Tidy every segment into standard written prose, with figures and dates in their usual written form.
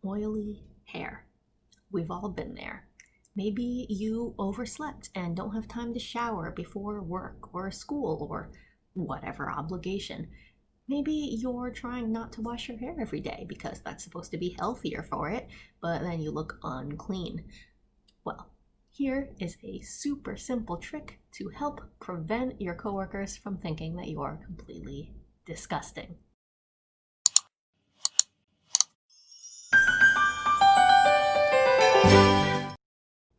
Oily hair. We've all been there. Maybe you overslept and don't have time to shower before work or school or whatever obligation. Maybe you're trying not to wash your hair every day because that's supposed to be healthier for it, but then you look unclean. Well, here is a super simple trick to help prevent your coworkers from thinking that you're completely disgusting.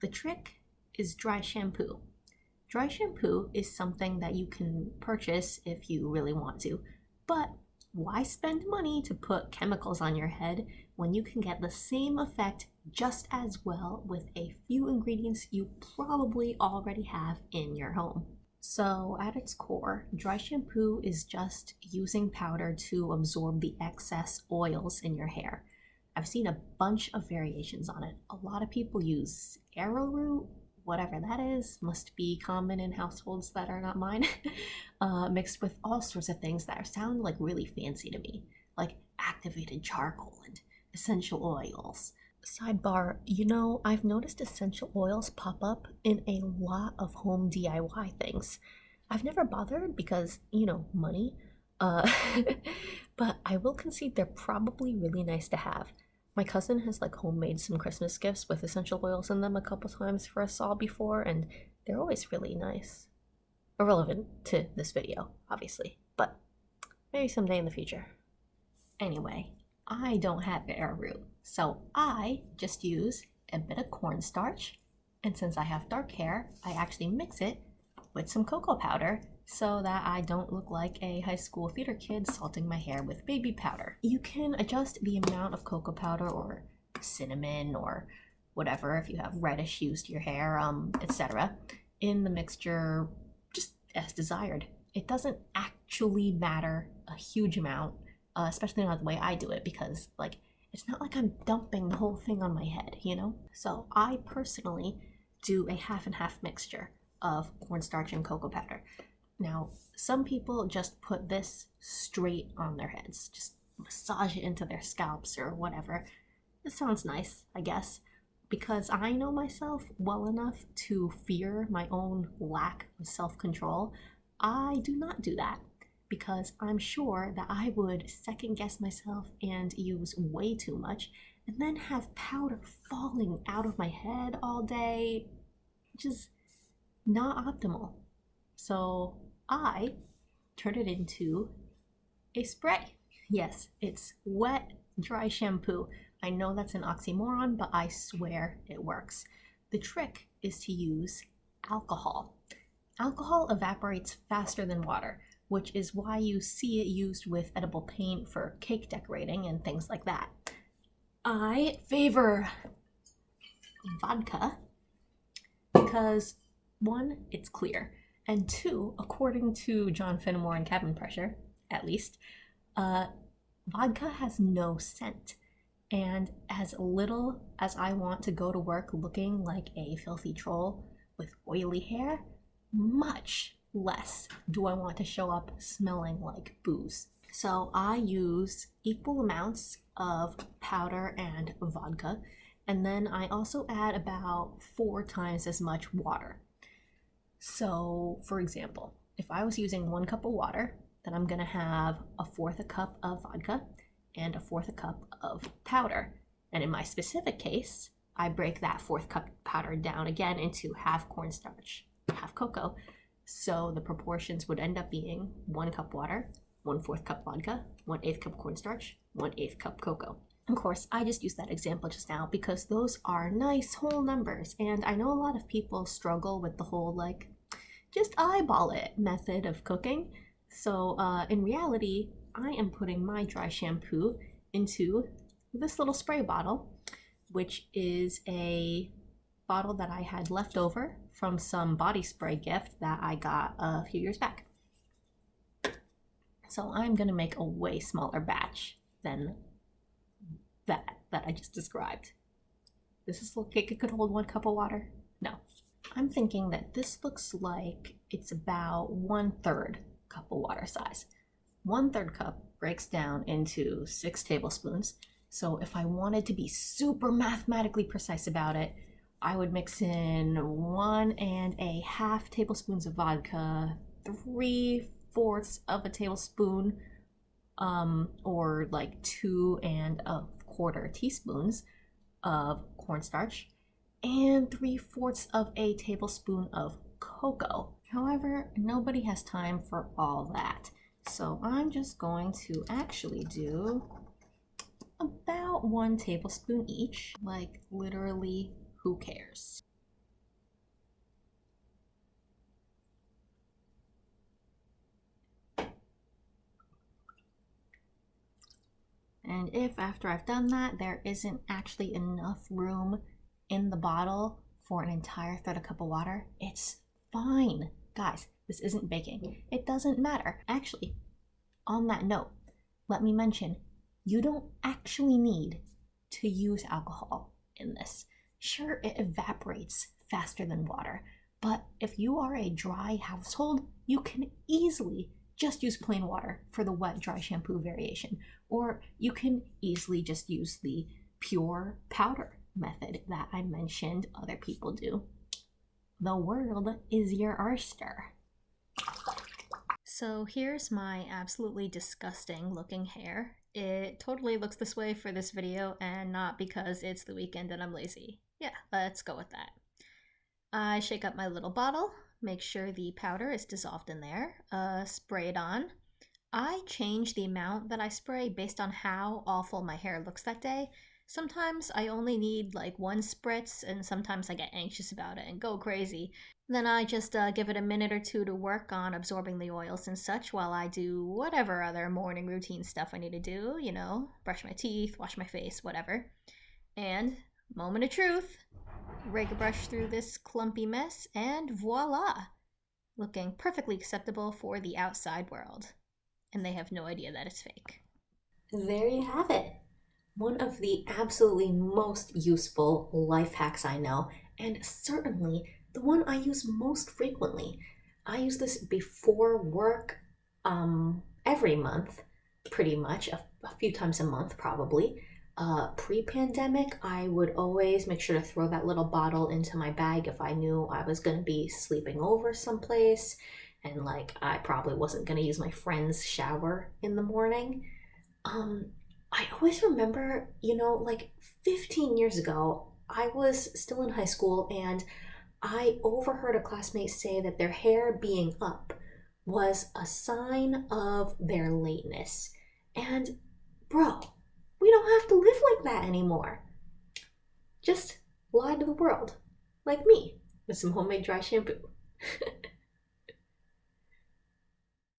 The trick is dry shampoo. Dry shampoo is something that you can purchase if you really want to, but why spend money to put chemicals on your head when you can get the same effect just as well with a few ingredients you probably already have in your home? So at its core, dry shampoo is just using powder to absorb the excess oils in your hair. I've seen a bunch of variations on it. A lot of people use arrowroot, whatever that is, must be common in households that are not mine, mixed with all sorts of things that sound like really fancy to me, like activated charcoal and essential oils. Sidebar, I've noticed essential oils pop up in a lot of home DIY things. I've never bothered because, money, uh, but I will concede they're probably really nice to have. My cousin has homemade some Christmas gifts with essential oils in them a couple times for us all before, and they're always really nice. Irrelevant to this video, obviously, but maybe someday in the future. Anyway, I don't have arrowroot, so I just use a bit of cornstarch, and since I have dark hair, I actually mix it with some cocoa powder so that I don't look like a high school theater kid salting my hair with baby powder. You can adjust the amount of cocoa powder or cinnamon or whatever if you have reddish hues to your hair, etc. in the mixture just as desired. It doesn't actually matter a huge amount, especially not the way I do it, because it's not like I'm dumping the whole thing on my head, So I personally do a half and half mixture of cornstarch and cocoa powder. Now, some people just put this straight on their heads, just massage it into their scalps or whatever. It sounds nice, I guess, because I know myself well enough to fear my own lack of self-control. I do not do that because I'm sure that I would second guess myself and use way too much and then have powder falling out of my head all day, which is not optimal. So I turn it into a spray. Yes, it's wet, dry shampoo. I know that's an oxymoron, but I swear it works. The trick is to use alcohol. Alcohol evaporates faster than water, which is why you see it used with edible paint for cake decorating and things like that. I favor vodka because, one, it's clear, and two, according to John Finnemore and Cabin Pressure, at least, vodka has no scent. And as little as I want to go to work looking like a filthy troll with oily hair, much less do I want to show up smelling like booze. So I use equal amounts of powder and vodka, and then I also add about 4 times as much water. So, for example, if I was using 1 cup of water, then I'm going to have 1/4 a cup of vodka and 1/4 a cup of powder. And in my specific case, I break that 1/4 cup powder down again into half cornstarch, half cocoa. So the proportions would end up being 1 cup water, 1/4 cup vodka, 1/8 cup cornstarch, 1/8 cup cocoa. Of course, I just used that example just now because those are nice whole numbers, and I know a lot of people struggle with the whole just eyeball it method of cooking. So in reality, I am putting my dry shampoo into this little spray bottle, which is a bottle that I had left over from some body spray gift that I got a few years back. So I'm going to make a way smaller batch than that I just described. Does this look like it could hold 1 cup of water? No. I'm thinking that this looks like it's about 1/3 cup of water size. 1/3 cup breaks down into 6 tablespoons, So if I wanted to be super mathematically precise about it, I would mix in 1.5 tablespoons of vodka, 3/4 of a tablespoon, or like 2.25 teaspoons of cornstarch, and 3/4 of a tablespoon of cocoa. However, nobody has time for all that. So I'm just going to actually do about 1 tablespoon each. Like, literally, who cares? And if after I've done that, there isn't actually enough room in the bottle for an entire third a cup of water, it's fine. Guys, this isn't baking. It doesn't matter. Actually, on that note, let me mention, you don't actually need to use alcohol in this. Sure, it evaporates faster than water, but if you are a dry household, you can easily just use plain water for the wet dry shampoo variation, or you can easily just use the pure powder method that I mentioned other people do. The world is your oyster. So here's my absolutely disgusting looking hair. It totally looks this way for this video, and not because it's the weekend and I'm lazy. Yeah, let's go with that. I shake up my little bottle, make sure the powder is dissolved in there, spray it on. I change the amount that I spray based on how awful my hair looks that day. Sometimes I only need like 1 spritz, and sometimes I get anxious about it and go crazy. Then I just give it a minute or two to work on absorbing the oils and such while I do whatever other morning routine stuff I need to do, you know, brush my teeth, wash my face, whatever. And, moment of truth, rake a brush through this clumpy mess, and voila! Looking perfectly acceptable for the outside world. And they have no idea that it's fake. There you have it. One of the absolutely most useful life hacks I know, and certainly the one I use most frequently. I use this before work every month, pretty much, a few times a month probably. Pre-pandemic, I would always make sure to throw that little bottle into my bag if I knew I was going to be sleeping over someplace, and like I probably wasn't going to use my friend's shower in the morning. I always remember, like 15 years ago, I was still in high school and I overheard a classmate say that their hair being up was a sign of their lateness. And, bro, we don't have to live like that anymore. Just lie to the world, like me, with some homemade dry shampoo.